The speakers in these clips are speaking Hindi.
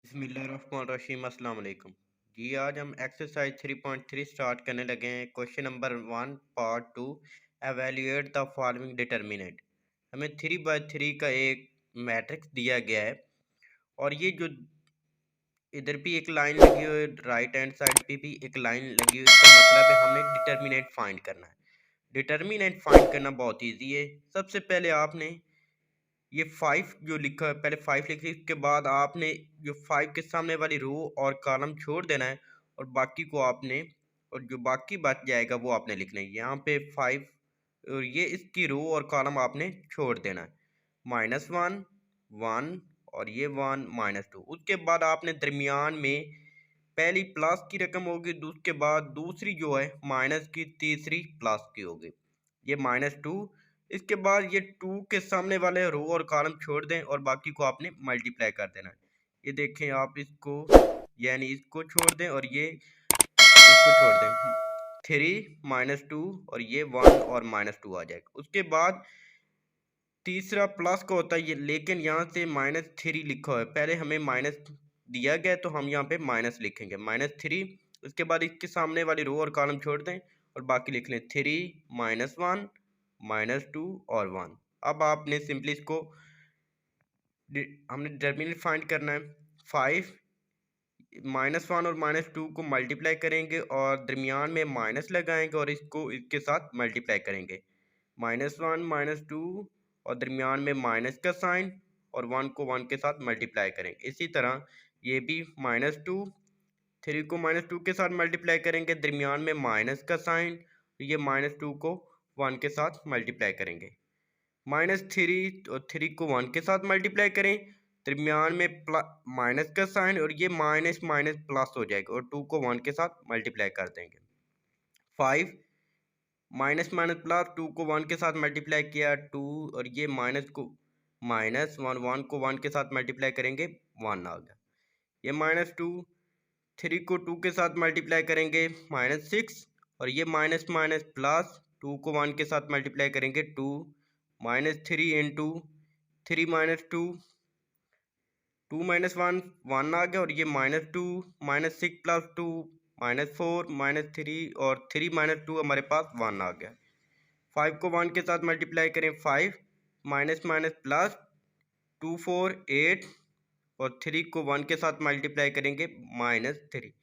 बिस्मिल्लाहिर्रहमानिर्रहीम अस्सलाम वालेकुम जी। आज हम एक्सरसाइज 3.3 स्टार्ट करने लगे हैं। Question number 1 part 2, evaluate the following determinant. हमें 3/3 का एक मैट्रिक्स दिया गया है और ये जो इधर भी एक लाइन लगी हुई है, राइट हैंड साइड पे भी एक लाइन लगी हुई है, इसका मतलब है हमने डिटर्मिनेंट फाइंड करना है। डिटर्मिनेंट फाइंड करना बहुत ईजी है। सबसे पहले आपने ये 5 जो लिखा है, पहले 5 लिखिए, इसके बाद आपने जो 5 के सामने वाली रो और कॉलम छोड़ देना है और बाकी को आपने, और जो बाकी बच जाएगा वो आपने लिखना है। यहाँ पे 5 और ये इसकी रो और कॉलम आपने छोड़ देना है। -1 1 और ये 1 -2। उसके बाद आपने दरमियान में पहली प्लस की रकम होगी, उसके बाद दूसरी जो है माइनस की, तीसरी प्लस की होगी, ये -2। इसके बाद ये 2 के सामने वाले रो और कॉलम छोड़ दें और बाकी को आपने मल्टीप्लाई कर देना है। ये देखें आप इसको, यानी इसको छोड़ दें और ये इसको छोड़ दें, 3 -2 और ये 1 और -2 आ जाएगा। उसके बाद तीसरा प्लस का होता है ये, लेकिन यहाँ से -3 लिखा हुआ है, पहले हमें माइनस दिया गया तो हम यहाँ पे माइनस लिखेंगे, -3। उसके बाद इसके सामने वाली रो और कॉलम छोड़ दें और बाकी लिख लें 3 -1 -2 और 1। अब आपने सिंपली इसको हमने डिटर्मिनेंट फाइंड करना है। 5 -1 और -2 को मल्टीप्लाई करेंगे और दरमियान में माइनस लगाएंगे और इसको इसके साथ मल्टीप्लाई करेंगे, -1 -2 और दरमियान में माइनस का साइन और 1 को 1 के साथ मल्टीप्लाई करेंगे। इसी तरह ये भी -2, 3 को -2 के साथ मल्टीप्लाई करेंगे, दरमियान में माइनस का साइन, ये -2 को 1 के साथ मल्टीप्लाई करेंगे। -3 और 3 को 1 के साथ मल्टीप्लाई करें, दरमियान में माइनस का साइन और ये माइनस माइनस प्लस हो जाएगा और 2 को 1 के साथ मल्टीप्लाई कर देंगे। 5 माइनस माइनस प्लस, 2 को 1 के साथ मल्टीप्लाई किया 2 और ये माइनस को -1 1 को 1 के साथ मल्टीप्लाई करेंगे 1 आ गया। ये -2, 3 को 2 के साथ मल्टीप्लाई करेंगे -6 और ये माइनस माइनस प्लस, 2 को 1 के साथ मल्टीप्लाई करेंगे 2, -3 इंटू 3 -2, 2 -1 1 आ गया और ये -2 -6 प्लस 2 -4 -3 और 3 -2 हमारे पास 1 आ गया। 5 को 1 के साथ मल्टीप्लाई करें 5 माइनस माइनस प्लस, 2 4 8 और 3 को 1 के साथ मल्टीप्लाई करेंगे -3,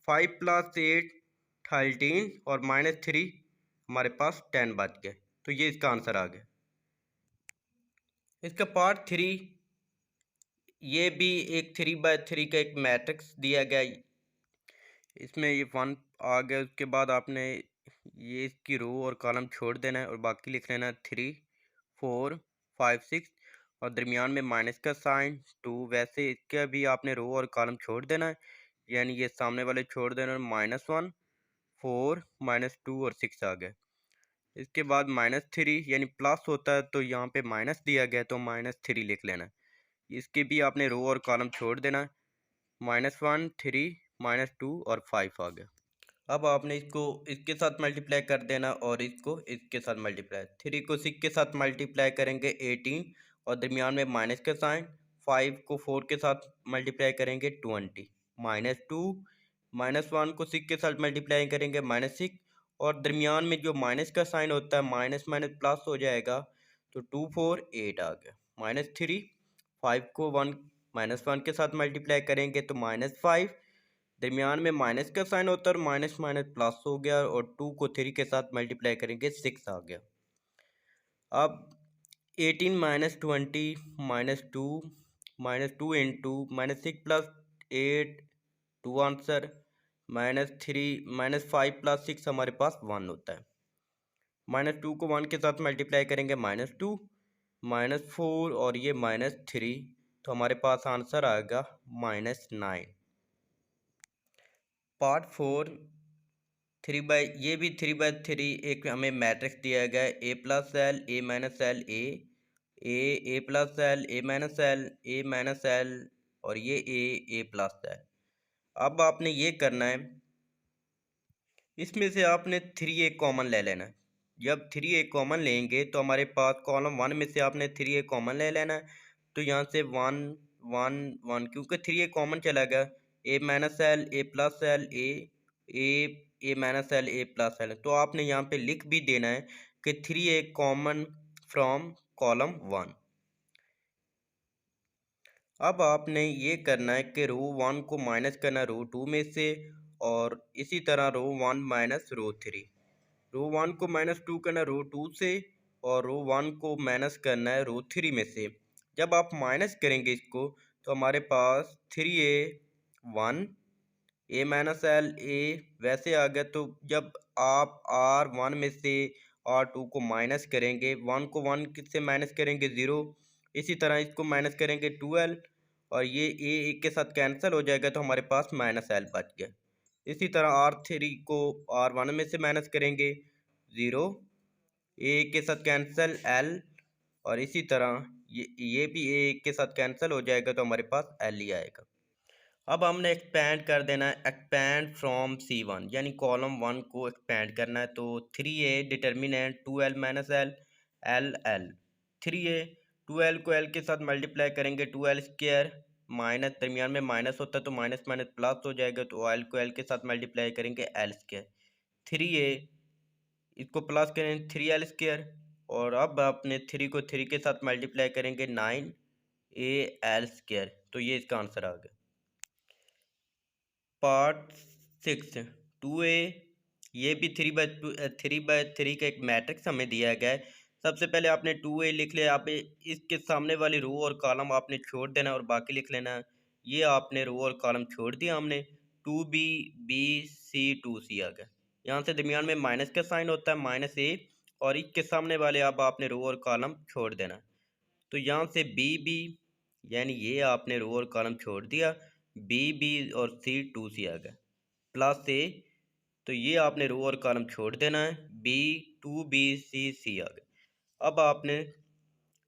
5 + 8 13 और -3 हमारे पास 10 बच गया। तो ये इसका आंसर आ गया। इसका पार्ट 3, ये भी एक 3/3 का एक मैट्रिक्स दिया गया, इसमें ये 1 आ गया। उसके बाद आपने ये इसकी रो और कॉलम छोड़ देना है और बाकी लिख लेना 3 4 5 6 और दरमियान में माइनस का साइन 2। वैसे इसका भी आपने रो और कॉलम छोड़ देना है, यानी ये सामने वाले छोड़ देना है, -1 4 -2 और 6 आ गया। इसके बाद -3 यानी प्लस होता है तो यहाँ पे माइनस दिया गया तो -3 लिख लेना है। इसके भी आपने रो और कॉलम छोड़ देना है, -1 3 -2 और 5 आ गया। अब आपने इसको इसके साथ मल्टीप्लाई कर देना और इसको इसके साथ मल्टीप्लाई, 3 को 6 के साथ मल्टीप्लाई करेंगे 18 और दरमियान में माइनस का साइन, 5 को 4 के साथ मल्टीप्लाई करेंगे 20, -2 -1 को 6 के साथ मल्टीप्लाई करेंगे -6 और दरमियान में जो माइनस का साइन होता है माइनस माइनस प्लस हो जाएगा तो 2 4 8 आ गया। -3 5 को 1 -1 के साथ मल्टीप्लाई करेंगे तो -5, दरमियान में माइनस का साइन होता है और माइनस माइनस प्लस हो गया और 2 को 3 के साथ मल्टीप्लाई करेंगे 6 आ गया। अब 18 -20 -2 इंटू -6 + 8 2 आंसर, -3 -5 + 6 हमारे पास 1 होता है। -2 को 1 के साथ मल्टीप्लाई करेंगे -2 -4 और ये -3 तो हमारे पास आंसर आएगा -9। पार्ट 4 ये भी 3/3 एक हमें मैट्रिक्स दिया गया है, A + L A - L A + L A - L और ये A + L। अब आपने ये करना है, इसमें से आपने 3A कॉमन ले लेना है। जब 3A कॉमन लेंगे तो हमारे पास कॉलम 1 में से आपने 3A कॉमन ले लेना है, तो यहाँ से 1 1 1 क्योंकि 3 ए कॉमन चला गया, A minus L A plus L A A minus L A plus L. तो आपने यहाँ पे लिख भी देना है कि 3 ए कॉमन फ्रॉम कॉलम 1। अब आपने ये करना है कि रो 1 को माइनस करना रो 2 में से, और इसी तरह रो 1 माइनस रो 3। रो 1 को माइनस 2 करना रो 2 से, और रो 1 को माइनस करना है रो 3 में से। जब आप माइनस करेंगे इसको तो हमारे पास 3a 1 ए माइनस एल ए वैसे आ गया। तो जब आप R1 में से R2 को माइनस करेंगे, 1 को 1 से माइनस करेंगे 0, इसी तरह इसको माइनस करेंगे 2l, और ये ए एक के साथ कैंसिल हो जाएगा तो हमारे पास माइनस एल बच गया। इसी तरह R3 को R1 में से माइनस करेंगे 0, ए एक के साथ कैंसिल एल, और इसी तरह ये भी ए एक के साथ कैंसिल हो जाएगा तो हमारे पास एल ही आएगा। अब हमने एक्सपेंड कर देना है, एक्सपेंड फ्रॉम C1 यानी कॉलम 1 को एक्सपेंड करना है। तो 3a determinant 2l minus L L L. 3a 2l को l के साथ मल्टीप्लाई करेंगे 2l स्क्वायर, माइनस दरमियान में माइनस होता है तो माइनस माइनस प्लस हो जाएगा, तो l को l के साथ मल्टीप्लाई करेंगे l स्क्वायर। 3a इसको प्लस करेंगे 3l स्क्वायर, और अब अपने 3 को 3 के साथ मल्टीप्लाई करेंगे 9al स्क्वायर। तो ये इसका आंसर आ गया। पार्ट 6 2a, ये भी 3 बाय 3 का एक मैट्रिक्स हमें दिया गया है। सबसे पहले आपने 2a लिख लिया, आप इसके सामने वाली रो और कॉलम आपने छोड़ देना और बाकी लिख लेना है। ये आपने रो और कॉलम छोड़ दिया हमने, 2b b c 2c आ गया। यहाँ से दरमियान में माइनस का साइन होता है माइनस a, और इसके सामने वाले अब आपने रो और कॉलम छोड़ देना। तो यहाँ से बी बी यानी ये आपने रो और कॉलम छोड़ दिया, बी बी और सी 2c आ गया प्लस ए। तो ये आपने रो और कॉलम छोड़ देना है, बी 2b c आ गया। अब आपने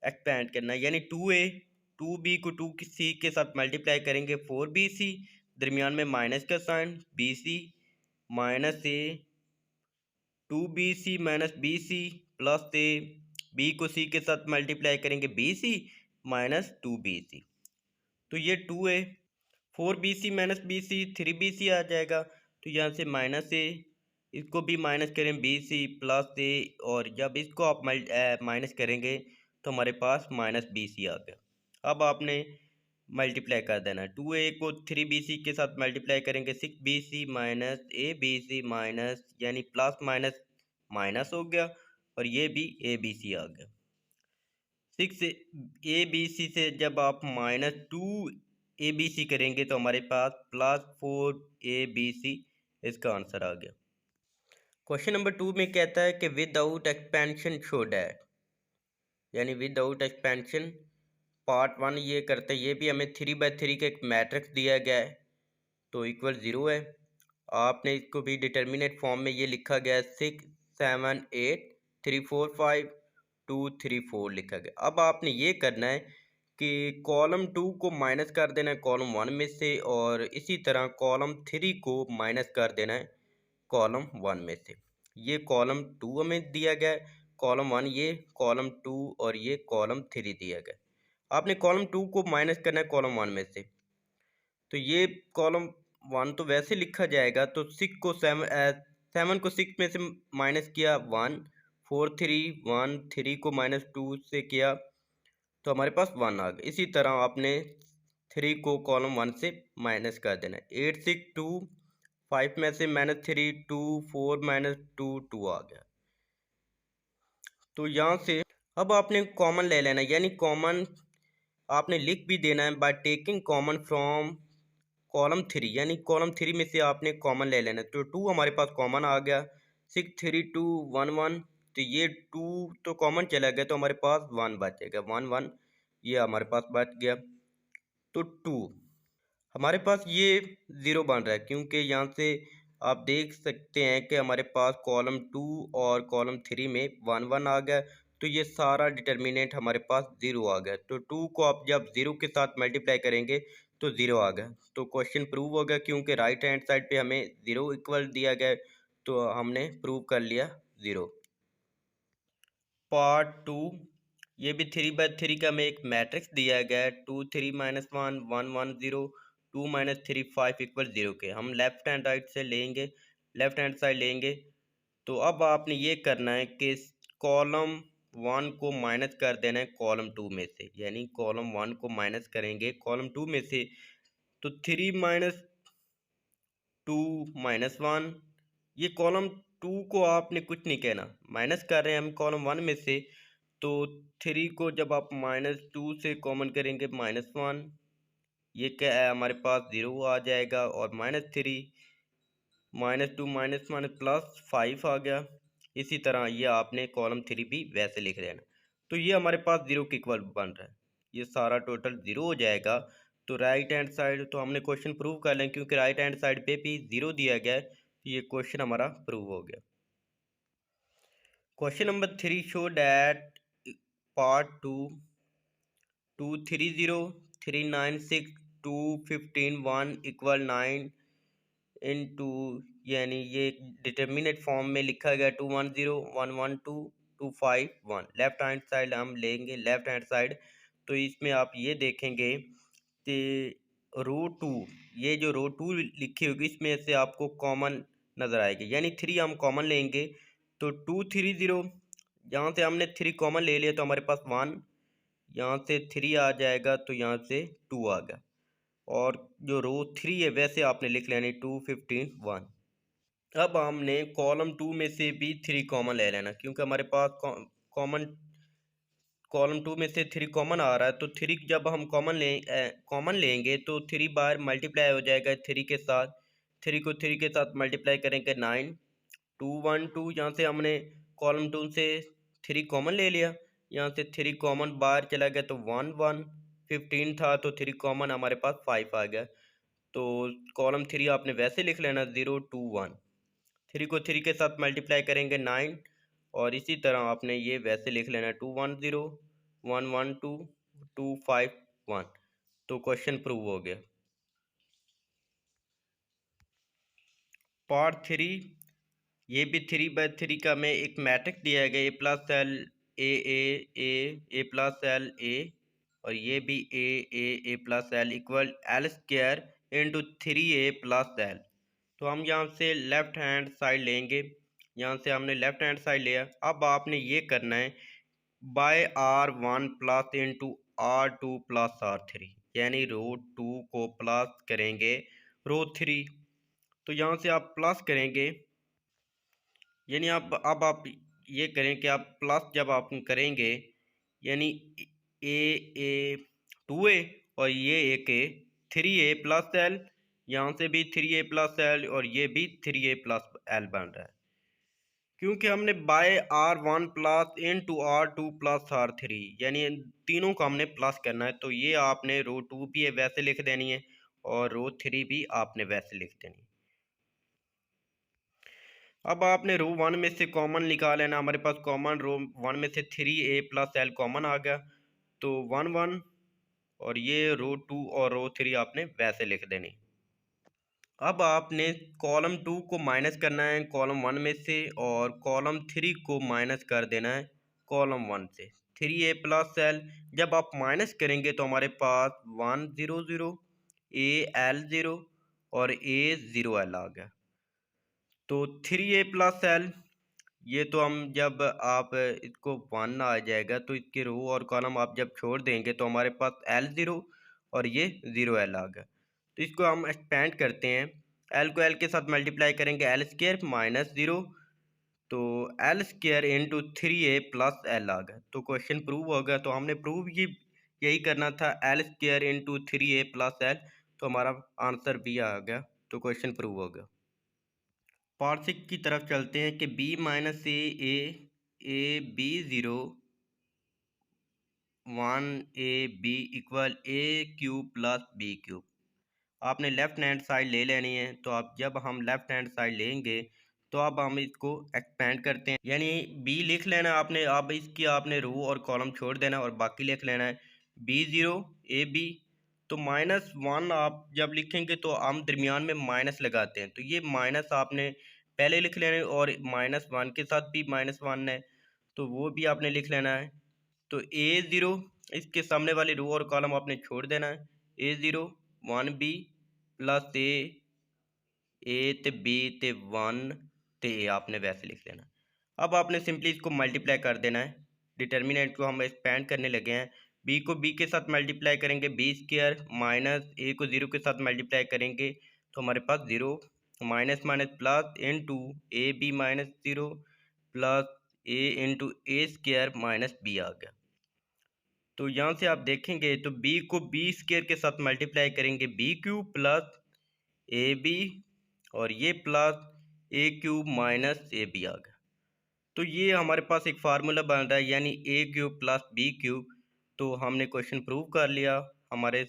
एक्सपेंड करना है यानी 2a 2b को 2c के साथ मल्टीप्लाई करेंगे 4bc, दरमियान में माइनस का साइन bc माइनस ए 2bc माइनस bc प्लस ए, b को c के साथ मल्टीप्लाई करेंगे bc माइनस 2bc। तो ये 2a 4bc minus bc 3bc आ जाएगा। तो यहाँ से माइनस ए, इसको भी माइनस करें bc प्लस ए, और जब इसको आप माइनस करेंगे तो हमारे पास माइनस bc आ गया। अब आपने मल्टीप्लाई कर देना है, 2a को 3bc के साथ मल्टीप्लाई करेंगे 6bc माइनस abc माइनस यानी प्लस माइनस माइनस हो गया, और ये भी abc आ गया। 6abc से जब आप माइनस 2abc करेंगे तो हमारे पास प्लस 4abc इसका आंसर आ गया। क्वेश्चन नंबर 2 में कहता है कि विदाउट एक्सपेंशन शो डैट, यानी विदाउट एक्सपेंशन पार्ट 1 ये करते हैं। ये भी हमें 3 बाय 3 का एक मैट्रिक्स दिया गया है तो इक्वल 0 है। आपने इसको भी डिटर्मिनेट फॉर्म में ये लिखा गया है 6 7 8 3 4 5 2 3 4 लिखा गया। अब आपने ये करना है कि कॉलम 2 को माइनस कर देना है कॉलम 1 में से, और इसी तरह कॉलम 3 को माइनस कर देना है कॉलम 1 में से। ये कॉलम 2 हमें दिया गया है, कॉलम 1 ये कॉलम 2, और ये कॉलम 3 दिया गया है। आपने कॉलम 2 को माइनस करना है कॉलम 1 में से। तो ये कॉलम 1 तो वैसे लिखा जाएगा, तो 6 को 7 को 6 में से माइनस किया 1 4 3 1 3 को माइनस 2 से किया तो हमारे पास 1 आ गया। इसी तरह आपने 3 को कॉलम 1 से माइनस कर देना है। 8 6 2 5 में से माइनस 3 2 4 माइनस 2 2 आ गया। तो यहाँ से अब आपने कॉमन ले लेना, यानी कॉमन आपने लिख भी देना है by taking common from column 3, यानी कॉलम 3 में से आपने कॉमन ले लेना। तो 2 हमारे पास कॉमन आ गया, 6 3 2 1 1, तो ये 2 तो कॉमन चला गया तो हमारे पास 1 बचेगा 1 1, ये हमारे पास बच गया। तो 2 हमारे पास ये 0 बन रहा है क्योंकि यहाँ से आप देख सकते हैं कि हमारे पास कॉलम 2 और कॉलम 3 में 1 1 आ गया, तो ये सारा डिटर्मिनेंट हमारे पास 0 आ गया। तो 2 को आप जब 0 के साथ मल्टीप्लाई करेंगे तो 0 आ गया। तो क्वेश्चन प्रूव हो गया क्योंकि राइट हैंड साइड पे हमें 0 इक्वल दिया गया, तो हमने प्रूव कर लिया 0। पार्ट 2 ये भी 3/3 का हमें एक मैट्रिक्स दिया गया है, 2 3 -1 1 1 0 2 -3 5 = 0 के हम लेफ्ट हैंड राइट से लेंगे, लेफ्ट हैंड साइड लेंगे। तो अब आपने ये करना है कि कॉलम 1 को माइनस कर देना है कॉलम 2 में से, यानी कॉलम 1 को माइनस करेंगे कॉलम 2 में से। तो 3 -2 -1, ये कॉलम 2 को आपने कुछ नहीं कहना, माइनस कर रहे हैं हम कॉलम 1 में से। तो 3 को जब आप -2 से कॉमन करेंगे -1, ये क्या है हमारे पास 0 आ जाएगा, और -3 -2 -1 +5 आ गया। इसी तरह ये आपने कॉलम 3 भी वैसे लिख देना। तो ये हमारे पास 0 के इक्वल बन रहा है, ये सारा टोटल 0 हो जाएगा। तो राइट हैंड साइड तो हमने क्वेश्चन प्रूव कर लें, क्योंकि राइट हैंड साइड पे भी 0 दिया गया है, तो ये क्वेश्चन हमारा प्रूव हो गया। Question number 3 show that part 2 2 3 0 3 9 6 2 15 1 = 9 into, यानी ये डिटर्मिनेट फॉर्म में लिखा गया 2 1 0 1 1 2 2 5 1। लेफ्ट हैंड साइड हम लेंगे, लेफ्ट हैंड साइड तो इसमें आप ये देखेंगे कि रो 2, ये जो रो 2 लिखी होगी इसमें से आपको कॉमन नज़र आएगी, यानी 3 हम कॉमन लेंगे। तो 2 3 0, यहाँ से हमने 3 कॉमन ले लिया तो हमारे पास 1, यहाँ से 3 आ जाएगा तो यहाँ से 2 आ गया, और जो रो 3 है वैसे आपने लिख लेना 2 15 1। अब हमने कॉलम 2 में से भी 3 कॉमन ले लेना, क्योंकि हमारे पास कॉमन कॉलम 2 में से 3 कॉमन आ रहा है। तो 3 जब हम कॉमन लेंगे तो 3 बार मल्टीप्लाई हो जाएगा 3 के साथ, 3 को 3 के साथ मल्टीप्लाई करेंगे 9 2 1 2, यहाँ से हमने कॉलम 2 से 3 कॉमन ले लिया, यहाँ से 3 कॉमन बाहर चला गया तो 1 1 15 था तो 3 कॉमन हमारे पास 5 आ गया। तो कॉलम 3 आपने वैसे लिख लेना 0 2 1, 3 को 3 के साथ मल्टीप्लाई करेंगे 9, और इसी तरह आपने ये वैसे लिख लेना 2 1 0 1 1 2 2 5 1। तो क्वेश्चन प्रूव हो गया। पार्ट 3, ये भी 3/3 का हमें एक मैट्रिक्स दिया गया, A+L A+L और ये भी A+L equal L² into 3A+L। तो हम यहाँ से लेफ्ट हैंड साइड लेंगे, यहाँ से हमने लेफ्ट हैंड साइड लिया। अब आपने ये करना है bye R1 plus into R2 plus R3, यानी रो 2 को प्लस करेंगे रो 3। तो यहाँ से आप प्लस करेंगे, यानी अब आप ये करें कि आप प्लस जब आप करेंगे, यानी ए 2A और ये एक ए 3A+L, यहाँ से भी 3A+L और ये भी 3A+L बन रहा है, क्योंकि हमने bye R1 plus into R2 plus R3, यानी इन तीनों को हमने प्लस करना है। तो ये आपने रो 2 भी वैसे लिख देनी है और रो 3 भी आपने वैसे लिख देनी है। अब आपने रो 1 में से कॉमन निकाल लेना, हमारे पास कॉमन रो 1 में से 3A+L कॉमन आ गया, तो 1 1, और ये रो 2 और रो 3 आपने वैसे लिख देनी। अब आपने कॉलम 2 को माइनस करना है कॉलम 1 में से, और कॉलम 3 को माइनस कर देना है कॉलम 1 से। 3A+L जब आप माइनस करेंगे तो हमारे पास 1 0 0 AL 0 और A 0L आ गया। तो 3A+L, ये तो हम जब आप इसको 1 आ जाएगा तो इसके रो और कॉलम आप जब छोड़ देंगे तो हमारे पास L 0 और ये 0L आ गया। तो इसको हम एक्सपेंड करते हैं, L को L के साथ मल्टीप्लाई करेंगे L² माइनस 0, तो L² इंटू 3A+L आ गया। तो क्वेश्चन प्रूव हो गया। तो हमने प्रूव यही करना था, L² इंटू 3A+L, तो हमारा आंसर भी आ गया। तो क्वेश्चन प्रूव हो गया। पार्ट 6 की तरफ चलते हैं कि B minus A B 0 1 AB equal A³ plus B³। आपने लेफ्ट हैंड साइड ले लेनी है। तो आप जब हम लेफ्ट हैंड साइड लेंगे तो अब हम इसको एक्सपेंड करते हैं, यानी B लिख लेना आपने, अब इसकी आपने रो और कॉलम छोड़ देना और बाकी लिख लेना है B0 AB। तो -1 आप जब लिखेंगे तो हम दरमियान में माइनस लगाते हैं, तो ये माइनस आपने पहले लिख लेना है, और -1 के साथ भी -1 है तो वो भी आपने लिख लेना है। तो A0 इसके सामने वाली रो और कॉलम आपने छोड़ देना है। A0 1B प्लस ए ते बी ते 1 ते ए आपने वैसे लिख लेना। अब आपने सिंपली इसको मल्टीप्लाई कर देना है। डिटर्मिनेंट को हम एक्सपेंड करने लगे हैं। बी को बी के साथ मल्टीप्लाई करेंगे बी स्क्वायर, माइनस ए को ज़ीरो के साथ मल्टीप्लाई करेंगे तो हमारे पास zero, minus minus plus into A B minus zero plus A into A square minus B आ गया। तो यहाँ से आप देखेंगे तो b को b स्क्वायर के साथ मल्टीप्लाई करेंगे B cube plus A B और ये plus A cube minus A B आ गया। तो ये हमारे पास एक फार्मूला बन रहा है यानी ए क्यूब प्लस बी क्यूब। तो हमने क्वेश्चन प्रूव कर लिया, हमारे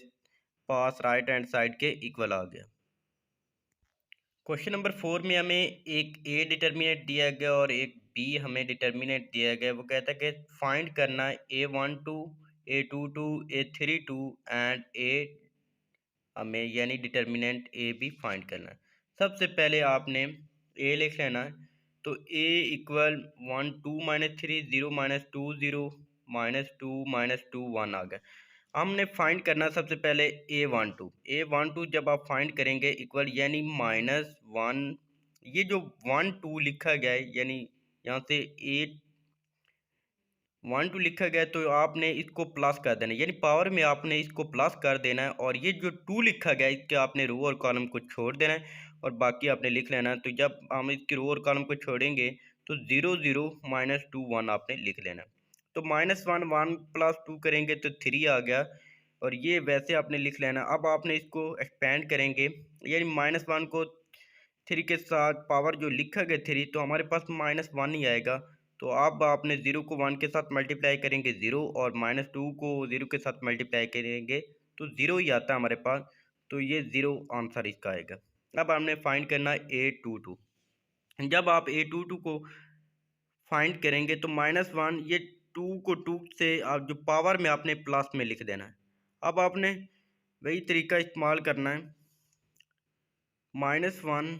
पास राइट हैंड साइड के इक्वल आ गया। क्वेश्चन नंबर 4 में हमें एक ए डिटर्मिनेंट दिया गया और एक बी हमें डिटर्मिनेंट दिया गया। वो कहता है कि फाइंड करना A12 A22 A32 एंड ए हमें यानी डिटर्मिनेंट ए बी फाइंड करना है। सबसे पहले आपने ए लिख लेना है। तो A equal 1 2 minus 3 0 minus 2 0 minus two 1 आ गया। हमने फाइंड करना सबसे पहले A12 जब आप फाइंड करेंगे इक्वल यानी -1, ये जो 1 2 लिखा गया है यानी यहाँ से 1 2 लिखा गया है तो आपने इसको प्लस कर देना है यानी पावर में आपने इसको प्लस कर देना है और ये जो 2 लिखा गया है इसके आपने रो और कॉलम को छोड़ देना है और बाकी आपने लिख लेना है। तो जब हम इसकी रो और कॉलम को छोड़ेंगे तो 0 0 -2 1 आपने लिख लेना है। तो -1 1 प्लस 2 करेंगे तो 3 आ गया और ये वैसे आपने लिख लेना। अब आपने इसको एक्सपेंड करेंगे यानी -1 को 3 के साथ पावर जो लिखा गया 3 तो हमारे पास -1 ही आएगा। तो अब आपने 0 को 1 के साथ मल्टीप्लाई करेंगे 0 और -2 को 0 के साथ मल्टीप्लाई करेंगे तो 0 ही आता है हमारे पास। तो ये 0 आंसर इसका आएगा। अब हमने फाइंड करना है A22। जब आप A22 को फाइंड करेंगे तो -1 ये 2 को 2 से आप जो पावर में आपने प्लस में लिख देना है। अब आपने वही तरीका इस्तेमाल करना है -1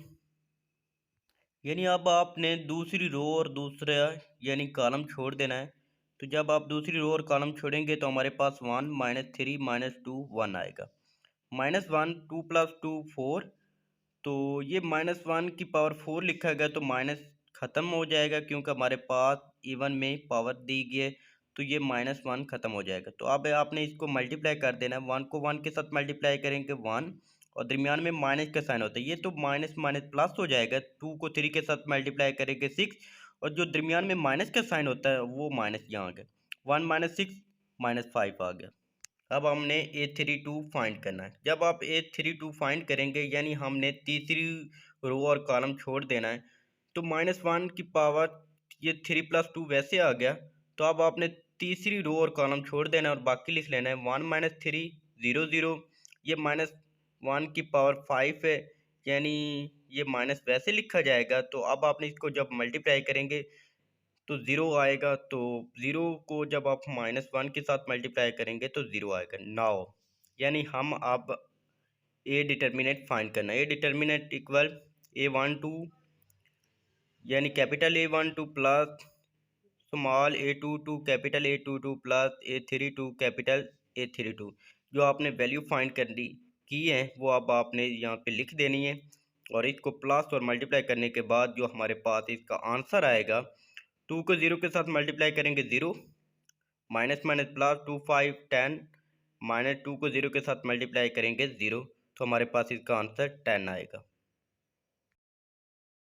यानी अब आपने दूसरी रो और दूसरा यानी कॉलम छोड़ देना है। तो जब आप दूसरी रो और कॉलम छोड़ेंगे तो हमारे पास 1 -3 -2 1 आएगा। -1 2 + 2 4 तो ये -1 की पावर 4 लिखा गया तो माइनस ख़त्म हो जाएगा क्योंकि हमारे पास इवन में पावर दी गई है तो ये -1 ख़त्म हो जाएगा। तो अब आपने इसको मल्टीप्लाई कर देना है। 1 को 1 के साथ मल्टीप्लाई करेंगे 1 और दरमियान में माइनस का साइन होता है ये तो माइनस माइनस प्लस हो जाएगा। 2 को 3 के साथ मल्टीप्लाई करेंगे 6 और जो दरमियान में माइनस का साइन होता है वो माइनस यहाँ आ गया। 1 - 6 -5 आ गया। अब हमने A32 फाइंड करना है। जब आप A32 फाइंड करेंगे यानी हमने तीसरी रो और कॉलम छोड़ देना है। तो -1 की पावर ये 3 + 2 वैसे आ गया। तो अब आपने तीसरी रो और कॉलम छोड़ देना है और बाकी लिख लेना है 1 - 3 0 0 ये -1 की पावर 5 है यानी ये माइनस वैसे लिखा जाएगा। तो अब आपने इसको जब मल्टीप्लाई करेंगे तो 0 आएगा। तो 0 को जब आप -1 के साथ मल्टीप्लाई करेंगे तो 0 आएगा। नाउ यानी हम अब ए डिटर्मिनेंट फाइंड करना है। ए डिटर्मिनेंट इक्वल A12 यानी capital A12 plus small A22 capital A22 plus A32 capital A32। जो आपने वैल्यू फाइंड करनी की है वो अब आपने यहाँ पे लिख देनी है और इसको प्लस और मल्टीप्लाई करने के बाद जो हमारे पास इसका आंसर आएगा 2 को 0 के साथ मल्टीप्लाई करेंगे 0 माइनस माइनस प्लस 2 5 10 -2 को 0 के साथ मल्टीप्लाई करेंगे 0 तो हमारे पास इसका आंसर 10 आएगा।